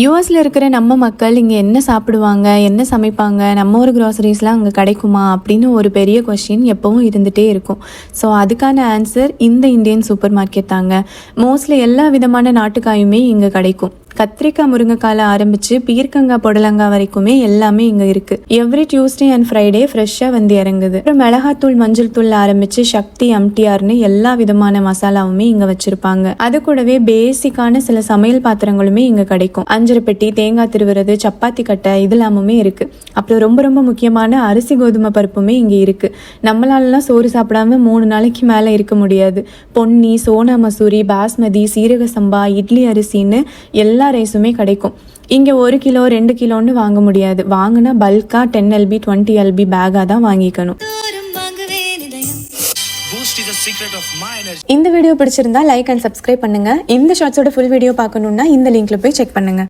யூஎஸில் இருக்கிற நம்ம மக்கள் இங்கே என்ன சாப்பிடுவாங்க, என்ன சமைப்பாங்க, நம்ம ஒரு க்ராசரிஸ்லாம் அங்கே கிடைக்குமா அப்படின்னு ஒரு பெரிய கொஷின் எப்பவும் இருந்துகிட்டே இருக்கும். ஸோ அதுக்கான ஆன்சர் இந்த இந்தியன் சூப்பர் மார்க்கெட் தாங்க. மோஸ்ட்லி எல்லா விதமான நாட்டுக்காயுமே இங்கே கிடைக்கும். கத்திரிக்காய் முருங்கைக்காயில் ஆரம்பித்து பீர்க்கங்காய் புடலங்காய் வரைக்குமே எல்லாமே இங்கே இருக்குது. எவ்ரி டியூஸ்டே அண்ட் ஃப்ரைடே ஃப்ரெஷ்ஷாக வந்து இறங்குது. அப்புறம் மிளகாத்தூள் மஞ்சள் தூள் ஆரம்பித்து சக்தி எம்டிஆர்னு எல்லா விதமான மசாலாவுமே இங்கே வச்சுருப்பாங்க. அது கூடவே பேசிக்கான சில சமையல் பாத்திரங்களுமே இங்கே கிடைக்கும். அஞ்சரை பெட்டி, தேங்காய் திருவுறது, சப்பாத்தி கட்டை இதெல்லாமுமே இருக்குது. அப்புறம் ரொம்ப ரொம்ப முக்கியமான அரிசி கோதுமை பருப்புமே இங்கே இருக்குது. நம்மளாலலாம் சோறு சாப்பிடாம 3 நாளைக்கு மேலே இருக்க முடியாது. பொன்னி, சோனா மசூரி, பாஸ்மதி, சீரக சம்பா, இட்லி அரிசின்னு எல்லா ரைஸுமே கிடைக்கும். இங்கே 1 கிலோ 2 கிலோன்னு வாங்க முடியாது. வாங்கினா பல்காக 10 LB 20 LB பேக்காக தான் வாங்கிக்கணும். இந்த வீடியோ பிடிச்சிருந்தா லைக் அண்ட் சப்ஸ்கிரைப் பண்ணுங்க. இந்த ஷார்ட்ஸோட ஃபுல் வீடியோ பார்க்கணுன்னா இந்த லிங்க்ல போய் செக் பண்ணுங்க.